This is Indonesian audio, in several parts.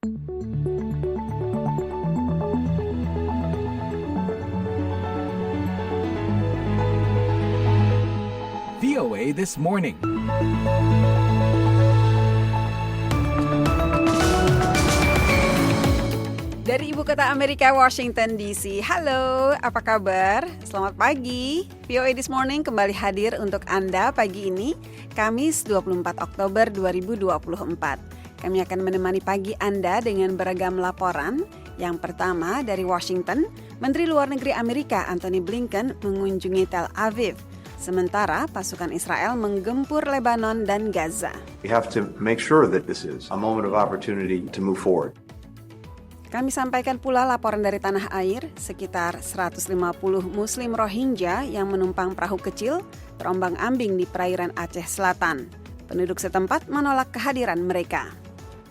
VOA This Morning. Dari Ibu Kota Amerika, Washington DC. Halo, apa kabar? Selamat pagi. VOA This Morning kembali hadir untuk Anda pagi ini, Kamis 24 Oktober 2024. Kami akan menemani pagi Anda dengan beragam laporan. Yang pertama dari Washington, Menteri Luar Negeri Amerika Antony Blinken mengunjungi Tel Aviv. Sementara pasukan Israel menggempur Lebanon dan Gaza. We have to make sure that this is a moment of opportunity to move forward. Kami sampaikan pula laporan dari tanah air, sekitar 150 Muslim Rohingya yang menumpang perahu kecil terombang-ambing di perairan Aceh Selatan. Penduduk setempat menolak kehadiran mereka.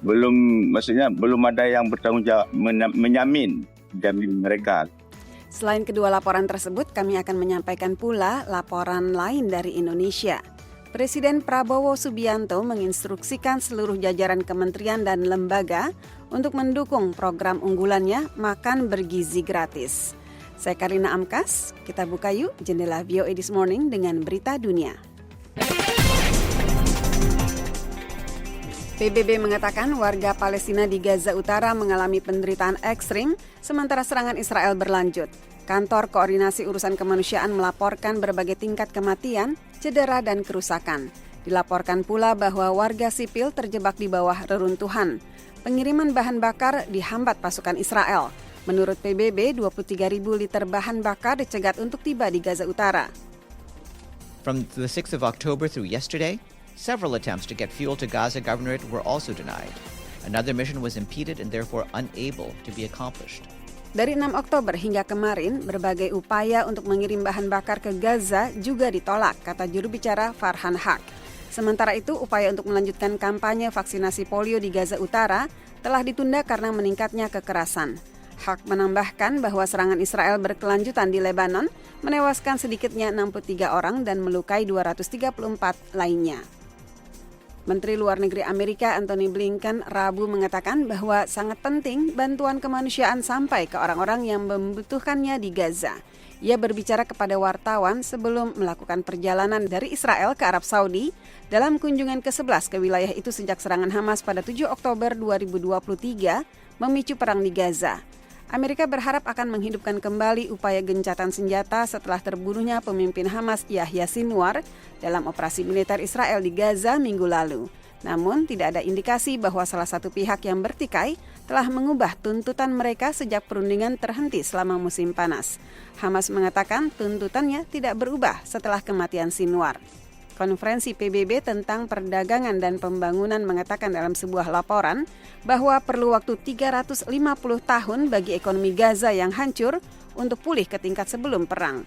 Belum ada yang bertanggung jawab menjamin mereka. Selain kedua laporan tersebut, kami akan menyampaikan pula laporan lain dari Indonesia. Presiden Prabowo Subianto menginstruksikan seluruh jajaran kementerian dan lembaga untuk mendukung program unggulannya Makan Bergizi Gratis. Saya Karina Amkas, kita buka yuk jendela VOA This Morning dengan berita dunia. PBB mengatakan warga Palestina di Gaza Utara mengalami penderitaan ekstrim sementara serangan Israel berlanjut. Kantor Koordinasi Urusan Kemanusiaan melaporkan berbagai tingkat kematian, cedera, dan kerusakan. Dilaporkan pula bahwa warga sipil terjebak di bawah reruntuhan. Pengiriman bahan bakar dihambat pasukan Israel. Menurut PBB, 23.000 liter bahan bakar dicegat untuk tiba di Gaza Utara. From the 6th of October through yesterday, several attempts to get fuel to Gaza Governorate were also denied. Another mission was impeded and therefore unable to be accomplished. Dari 6 Oktober hingga kemarin, berbagai upaya untuk mengirim bahan bakar ke Gaza juga ditolak, kata juru bicara Farhan Haq. Sementara itu, upaya untuk melanjutkan kampanye vaksinasi polio di Gaza Utara telah ditunda karena meningkatnya kekerasan. Haq menambahkan bahwa serangan Israel berkelanjutan di Lebanon menewaskan sedikitnya 63 orang dan melukai 234 lainnya. Menteri Luar Negeri Amerika Antony Blinken Rabu mengatakan bahwa sangat penting bantuan kemanusiaan sampai ke orang-orang yang membutuhkannya di Gaza. Ia berbicara kepada wartawan sebelum melakukan perjalanan dari Israel ke Arab Saudi dalam kunjungan ke-11 ke wilayah itu sejak serangan Hamas pada 7 Oktober 2023 memicu perang di Gaza. Amerika berharap akan menghidupkan kembali upaya gencatan senjata setelah terbunuhnya pemimpin Hamas Yahya Sinwar dalam operasi militer Israel di Gaza minggu lalu. Namun, tidak ada indikasi bahwa salah satu pihak yang bertikai telah mengubah tuntutan mereka sejak perundingan terhenti selama musim panas. Hamas mengatakan tuntutannya tidak berubah setelah kematian Sinwar. Konferensi PBB tentang perdagangan dan pembangunan mengatakan dalam sebuah laporan bahwa perlu waktu 350 tahun bagi ekonomi Gaza yang hancur untuk pulih ke tingkat sebelum perang.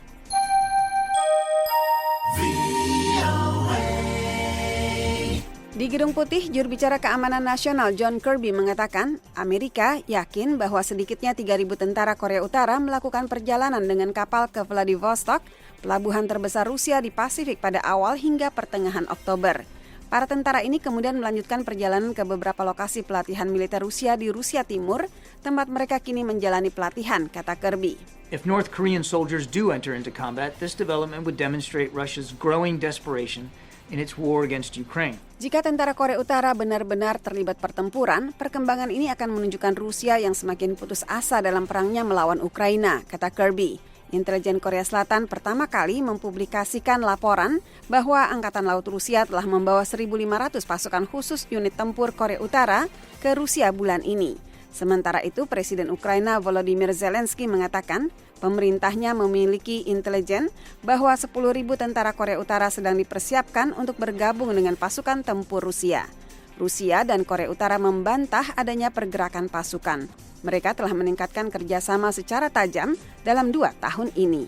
Di Gedung Putih, juru bicara Keamanan Nasional John Kirby mengatakan Amerika yakin bahwa sedikitnya 3.000 tentara Korea Utara melakukan perjalanan dengan kapal ke Vladivostok, pelabuhan terbesar Rusia di Pasifik pada awal hingga pertengahan Oktober. Para tentara ini kemudian melanjutkan perjalanan ke beberapa lokasi pelatihan militer Rusia di Rusia Timur, tempat mereka kini menjalani pelatihan, kata Kirby. If North Korean soldiers do enter into combat, this development would demonstrate Russia's growing desperation in its war against Ukraine. Jika tentara Korea Utara benar-benar terlibat pertempuran, perkembangan ini akan menunjukkan Rusia yang semakin putus asa dalam perangnya melawan Ukraina, kata Kirby. Intelijen Korea Selatan pertama kali mempublikasikan laporan bahwa Angkatan Laut Rusia telah membawa 1.500 pasukan khusus unit tempur Korea Utara ke Rusia bulan ini. Sementara itu, Presiden Ukraina Volodymyr Zelensky mengatakan pemerintahnya memiliki intelijen bahwa 10.000 tentara Korea Utara sedang dipersiapkan untuk bergabung dengan pasukan tempur Rusia. Rusia dan Korea Utara membantah adanya pergerakan pasukan. Mereka telah meningkatkan kerjasama secara tajam dalam 2 tahun ini.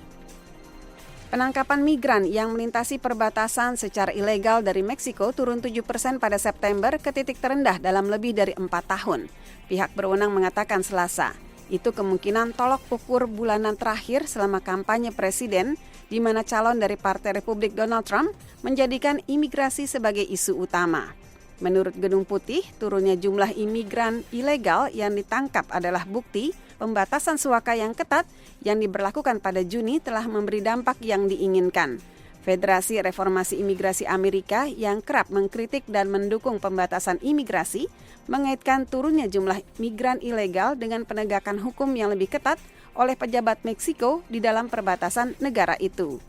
Penangkapan migran yang melintasi perbatasan secara ilegal dari Meksiko turun 7% pada September ke titik terendah dalam lebih dari 4 tahun. Pihak berwenang mengatakan Selasa, itu kemungkinan tolok ukur bulanan terakhir selama kampanye presiden, di mana calon dari Partai Republik Donald Trump menjadikan imigrasi sebagai isu utama. Menurut Gedung Putih, turunnya jumlah imigran ilegal yang ditangkap adalah bukti pembatasan suaka yang ketat yang diberlakukan pada Juni telah memberi dampak yang diinginkan. Federasi Reformasi Imigrasi Amerika yang kerap mengkritik dan mendukung pembatasan imigrasi mengaitkan turunnya jumlah migran ilegal dengan penegakan hukum yang lebih ketat oleh pejabat Meksiko di dalam perbatasan negara itu.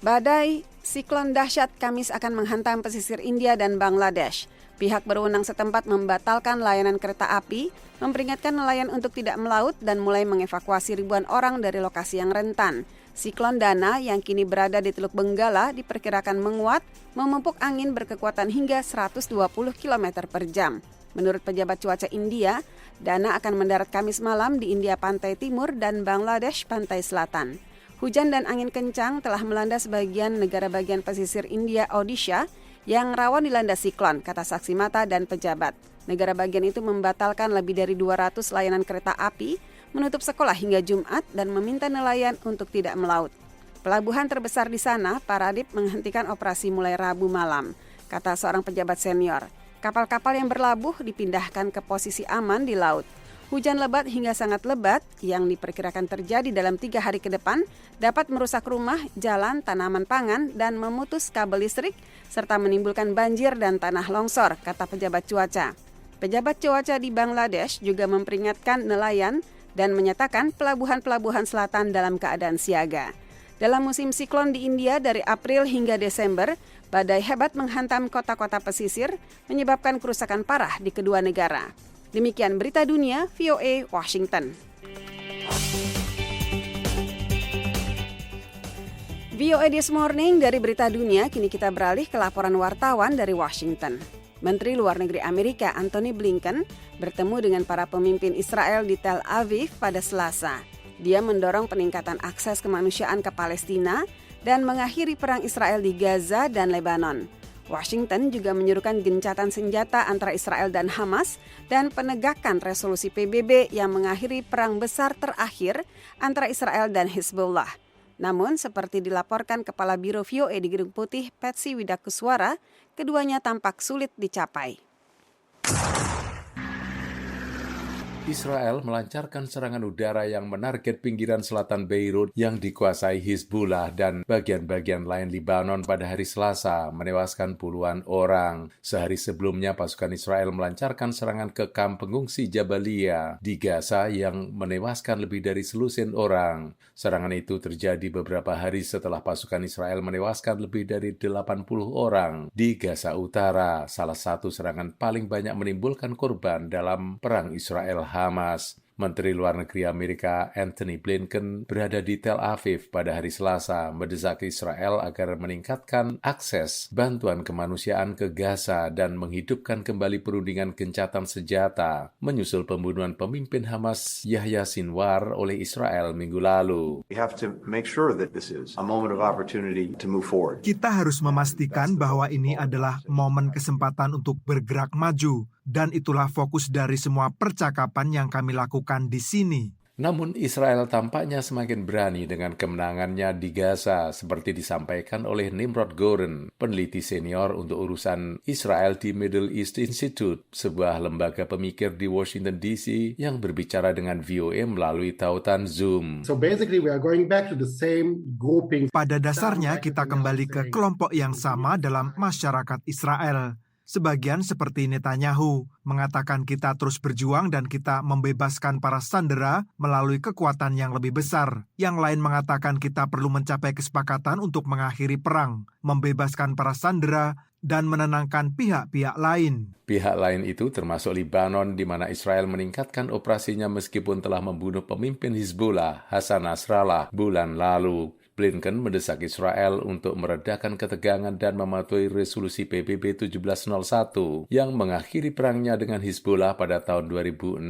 Badai siklon dahsyat Kamis akan menghantam pesisir India dan Bangladesh. Pihak berwenang setempat membatalkan layanan kereta api, memperingatkan nelayan untuk tidak melaut dan mulai mengevakuasi ribuan orang dari lokasi yang rentan. Siklon Dana yang kini berada di Teluk Benggala diperkirakan menguat, memupuk angin berkekuatan hingga 120 km per jam. Menurut pejabat cuaca India, Dana akan mendarat Kamis malam di India pantai timur dan Bangladesh pantai selatan. Hujan dan angin kencang telah melanda sebagian negara bagian pesisir India Odisha yang rawan dilanda siklon, kata saksi mata dan pejabat. Negara bagian itu membatalkan lebih dari 200 layanan kereta api, menutup sekolah hingga Jumat dan meminta nelayan untuk tidak melaut. Pelabuhan terbesar di sana, Paradip, menghentikan operasi mulai Rabu malam, kata seorang pejabat senior. Kapal-kapal yang berlabuh dipindahkan ke posisi aman di laut. Hujan lebat hingga sangat lebat yang diperkirakan terjadi dalam 3 hari ke depan dapat merusak rumah, jalan, tanaman pangan, dan memutus kabel listrik, serta menimbulkan banjir dan tanah longsor, kata pejabat cuaca. Pejabat cuaca di Bangladesh juga memperingatkan nelayan dan menyatakan pelabuhan-pelabuhan selatan dalam keadaan siaga. Dalam musim siklon di India dari April hingga Desember, badai hebat menghantam kota-kota pesisir, menyebabkan kerusakan parah di kedua negara. Demikian berita dunia, VOA Washington. VOA This Morning dari berita dunia, kini kita beralih ke laporan wartawan dari Washington. Menteri Luar Negeri Amerika Antony Blinken bertemu dengan para pemimpin Israel di Tel Aviv pada Selasa. Dia mendorong peningkatan akses kemanusiaan ke Palestina dan mengakhiri perang Israel di Gaza dan Lebanon. Washington juga menyuruhkan gencatan senjata antara Israel dan Hamas dan penegakan resolusi PBB yang mengakhiri perang besar terakhir antara Israel dan Hizbullah. Namun, seperti dilaporkan Kepala Biro VOA di Gedung Putih, Patsy Widakuswara, keduanya tampak sulit dicapai. Israel melancarkan serangan udara yang menarget pinggiran selatan Beirut yang dikuasai Hizbullah dan bagian-bagian lain Libanon pada hari Selasa, menewaskan puluhan orang. Sehari sebelumnya, pasukan Israel melancarkan serangan ke kamp pengungsi Jabalia di Gaza yang menewaskan lebih dari selusin orang. Serangan itu terjadi beberapa hari setelah pasukan Israel menewaskan lebih dari 80 orang di Gaza Utara, salah satu serangan paling banyak menimbulkan korban dalam perang Israel Hamas. Menteri Luar Negeri Amerika Antony Blinken berada di Tel Aviv pada hari Selasa, mendesak Israel agar meningkatkan akses bantuan kemanusiaan ke Gaza dan menghidupkan kembali perundingan gencatan senjata, menyusul pembunuhan pemimpin Hamas Yahya Sinwar oleh Israel minggu lalu. We have to make sure that this is a moment of opportunity to move forward. Kita harus memastikan bahwa ini adalah momen kesempatan untuk bergerak maju. Dan itulah fokus dari semua percakapan yang kami lakukan di sini. Namun Israel tampaknya semakin berani dengan kemenangannya di Gaza, seperti disampaikan oleh Nimrod Goren, peneliti senior untuk urusan Israel di Middle East Institute, sebuah lembaga pemikir di Washington DC yang berbicara dengan VOA melalui tautan Zoom. So basically we are going back to the same grouping. Pada dasarnya kita kembali ke kelompok yang sama dalam masyarakat Israel. Sebagian seperti Netanyahu mengatakan kita terus berjuang dan kita membebaskan para sandera melalui kekuatan yang lebih besar. Yang lain mengatakan kita perlu mencapai kesepakatan untuk mengakhiri perang, membebaskan para sandera, dan menenangkan pihak-pihak lain. Pihak lain itu termasuk Libanon, di mana Israel meningkatkan operasinya meskipun telah membunuh pemimpin Hizbullah, Hassan Nasrallah, bulan lalu. Blinken mendesak Israel untuk meredakan ketegangan dan mematuhi resolusi PBB 1701 yang mengakhiri perangnya dengan Hizbullah pada tahun 2006.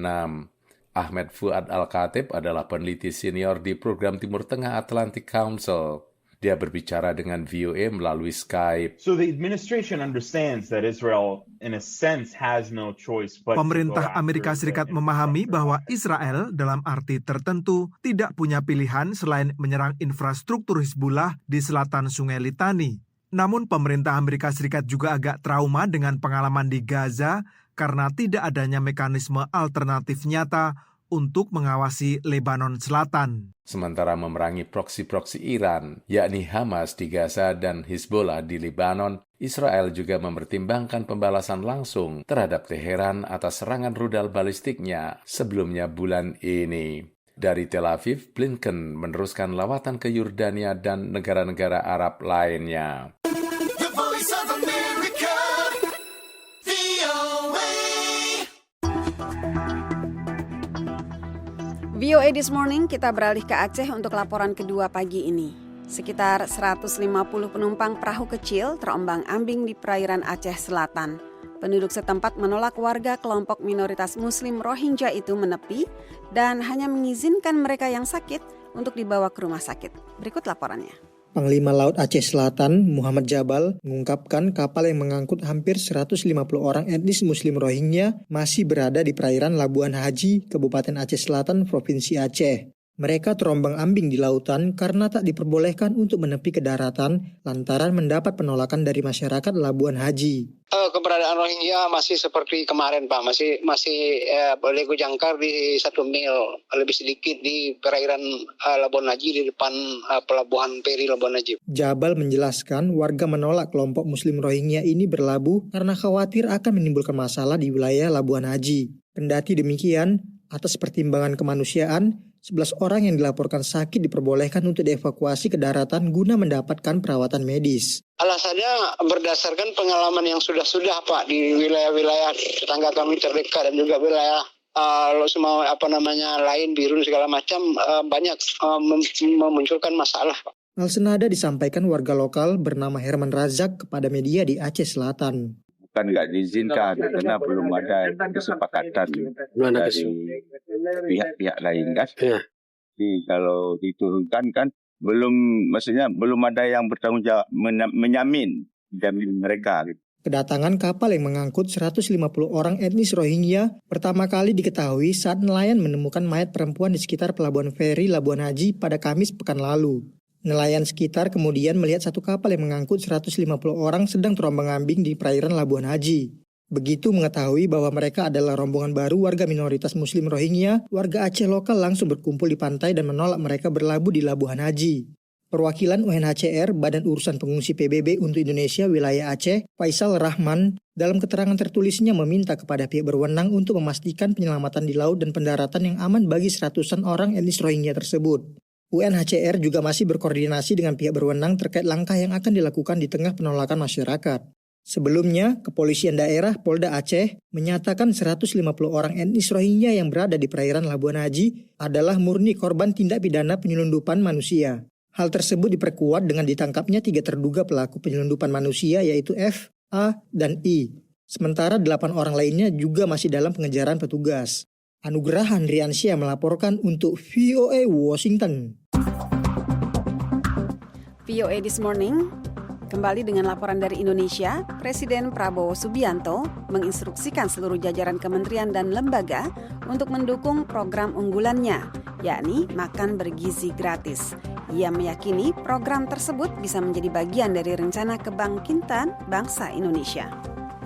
Ahmed Fuad Al-Khatib adalah peneliti senior di program Timur Tengah Atlantic Council. Dia berbicara dengan VOA melalui Skype. So the administration understands that Israel, in a sense, has no choice but Pemerintah Amerika Serikat memahami bahwa Israel dalam arti tertentu tidak punya pilihan selain menyerang infrastruktur Hizbullah di selatan Sungai Litani. Namun pemerintah Amerika Serikat juga agak trauma dengan pengalaman di Gaza karena tidak adanya mekanisme alternatif nyata untuk mengawasi Lebanon Selatan. Sementara memerangi proksi-proksi Iran, yakni Hamas di Gaza dan Hizbollah di Lebanon, Israel juga mempertimbangkan pembalasan langsung terhadap Teheran atas serangan rudal balistiknya sebelumnya bulan ini. Dari Tel Aviv, Blinken meneruskan lawatan ke Yordania dan negara-negara Arab lainnya. VOA This Morning, kita beralih ke Aceh untuk laporan kedua pagi ini. Sekitar 150 penumpang perahu kecil terombang-ambing di perairan Aceh Selatan. Penduduk setempat menolak warga kelompok minoritas Muslim Rohingya itu menepi dan hanya mengizinkan mereka yang sakit untuk dibawa ke rumah sakit. Berikut laporannya. Panglima Laut Aceh Selatan, Muhammad Jabal, mengungkapkan kapal yang mengangkut hampir 150 orang etnis Muslim Rohingya masih berada di perairan Labuan Haji, Kabupaten Aceh Selatan, Provinsi Aceh. Mereka terombang-ambing di lautan karena tak diperbolehkan untuk menepi ke daratan lantaran mendapat penolakan dari masyarakat Labuan Haji. Keberadaan Rohingya masih seperti kemarin, Pak. Masih boleh jangkar di 1 mil lebih sedikit di perairan Labuan Haji di depan pelabuhan feri Labuan Haji. Jabal menjelaskan warga menolak kelompok Muslim Rohingya ini berlabuh karena khawatir akan menimbulkan masalah di wilayah Labuan Haji. Kendati demikian, atas pertimbangan kemanusiaan, 11 orang yang dilaporkan sakit diperbolehkan untuk dievakuasi ke daratan guna mendapatkan perawatan medis. Alasannya berdasarkan pengalaman yang sudah Pak di wilayah-wilayah tetangga kami terdekat dan juga wilayah lain Birun segala macam banyak memunculkan masalah, Pak. Hal senada disampaikan warga lokal bernama Herman Razak kepada media di Aceh Selatan. Kan nggak diizinkan karena belum ada kesepakatan dari pihak-pihak lain kan. Jadi kalau diturunkan kan belum ada yang bertanggung jawab menjamin mereka. Kedatangan kapal yang mengangkut 150 orang etnis Rohingya pertama kali diketahui saat nelayan menemukan mayat perempuan di sekitar pelabuhan feri Labuan Haji pada Kamis pekan lalu. Nelayan sekitar kemudian melihat satu kapal yang mengangkut 150 orang sedang terombang-ambing di perairan Labuan Haji. Begitu mengetahui bahwa mereka adalah rombongan baru warga minoritas Muslim Rohingya, warga Aceh lokal langsung berkumpul di pantai dan menolak mereka berlabuh di Labuan Haji. Perwakilan UNHCR, Badan Urusan Pengungsi PBB untuk Indonesia Wilayah Aceh, Faisal Rahman, dalam keterangan tertulisnya meminta kepada pihak berwenang untuk memastikan penyelamatan di laut dan pendaratan yang aman bagi seratusan orang etnis Rohingya tersebut. UNHCR juga masih berkoordinasi dengan pihak berwenang terkait langkah yang akan dilakukan di tengah penolakan masyarakat. Sebelumnya, Kepolisian Daerah Polda Aceh menyatakan 150 orang etnis Rohingya yang berada di perairan Labuan Haji adalah murni korban tindak pidana penyelundupan manusia. Hal tersebut diperkuat dengan ditangkapnya 3 terduga pelaku penyelundupan manusia yaitu F, A, dan I. Sementara 8 orang lainnya juga masih dalam pengejaran petugas. Anugerah Handriansyah melaporkan untuk VOA Washington. VOA This Morning kembali dengan laporan dari Indonesia. Presiden Prabowo Subianto menginstruksikan seluruh jajaran kementerian dan lembaga untuk mendukung program unggulannya, yakni makan bergizi gratis. Ia meyakini program tersebut bisa menjadi bagian dari rencana kebangkitan bangsa Indonesia.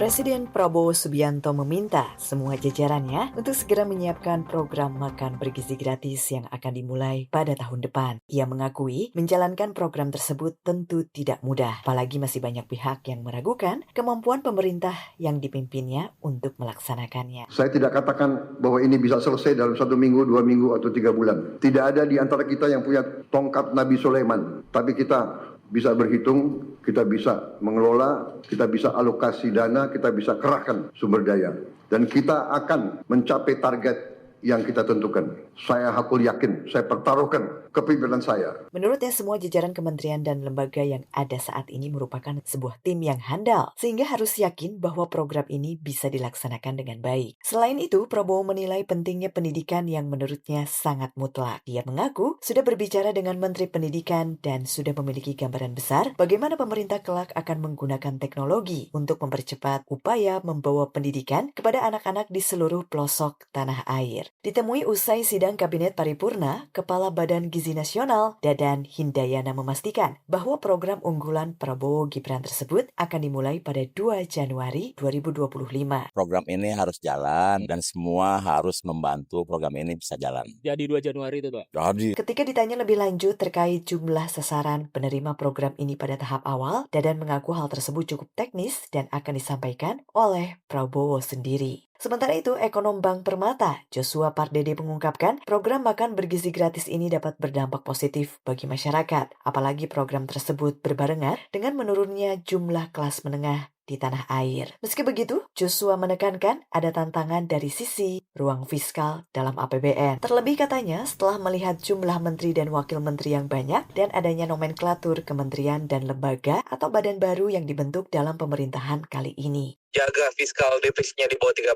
Presiden Prabowo Subianto meminta semua jajarannya untuk segera menyiapkan program makan bergizi gratis yang akan dimulai pada tahun depan. Ia mengakui menjalankan program tersebut tentu tidak mudah, apalagi masih banyak pihak yang meragukan kemampuan pemerintah yang dipimpinnya untuk melaksanakannya. Saya tidak katakan bahwa ini bisa selesai dalam 1 minggu, 2 minggu, atau 3 bulan. Tidak ada di antara kita yang punya tongkat Nabi Sulaiman, tapi kita bisa berhitung, kita bisa mengelola, kita bisa alokasi dana, kita bisa kerahkan sumber daya. Dan kita akan mencapai target yang kita tentukan. Saya hakul yakin, saya pertaruhkan kepemimpinan saya. Menurutnya semua jajaran kementerian dan lembaga yang ada saat ini merupakan sebuah tim yang handal, sehingga harus yakin bahwa program ini bisa dilaksanakan dengan baik. Selain itu, Prabowo menilai pentingnya pendidikan yang menurutnya sangat mutlak. Dia mengaku sudah berbicara dengan Menteri Pendidikan dan sudah memiliki gambaran besar bagaimana pemerintah kelak akan menggunakan teknologi untuk mempercepat upaya membawa pendidikan kepada anak-anak di seluruh pelosok tanah air. Ditemui usai sidang Kabinet Paripurna, Kepala Badan Gizi Gizi Nasional, Dadan Hindayana memastikan bahwa program unggulan Prabowo Gibran tersebut akan dimulai pada 2 Januari 2025. Program ini harus jalan dan semua harus membantu program ini bisa jalan. Jadi 2 Januari itu, Pak? Jadi. Ketika ditanya lebih lanjut terkait jumlah sasaran penerima program ini pada tahap awal, Dadan mengaku hal tersebut cukup teknis dan akan disampaikan oleh Prabowo sendiri. Sementara itu, ekonom Bank Permata, Joshua Pardede mengungkapkan program makan bergizi gratis ini dapat berdampak positif bagi masyarakat, apalagi program tersebut berbarengan dengan menurunnya jumlah kelas menengah di tanah air. Meski begitu, Joshua menekankan ada tantangan dari sisi ruang fiskal dalam APBN. Terlebih katanya, setelah melihat jumlah menteri dan wakil menteri yang banyak dan adanya nomenklatur kementerian dan lembaga atau badan baru yang dibentuk dalam pemerintahan kali ini. Jaga fiskal defisitnya di bawah 3%,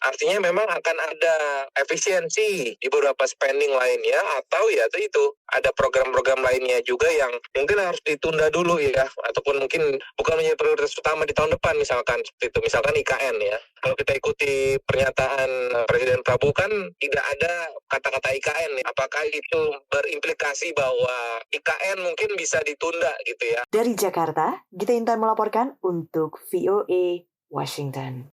artinya memang akan ada efisiensi di beberapa spending lainnya, atau ya itu ada program-program lainnya juga yang mungkin harus ditunda dulu ya, ataupun mungkin bukan menjadi prioritas utama di tahun depan, misalkan seperti itu, misalkan IKN ya. Kalau kita ikuti pernyataan Presiden Prabowo kan tidak ada kata-kata IKN, apakah itu berimplikasi bahwa IKN mungkin bisa ditunda gitu ya. Dari Jakarta, Gita Intan melaporkan untuk VOA Washington.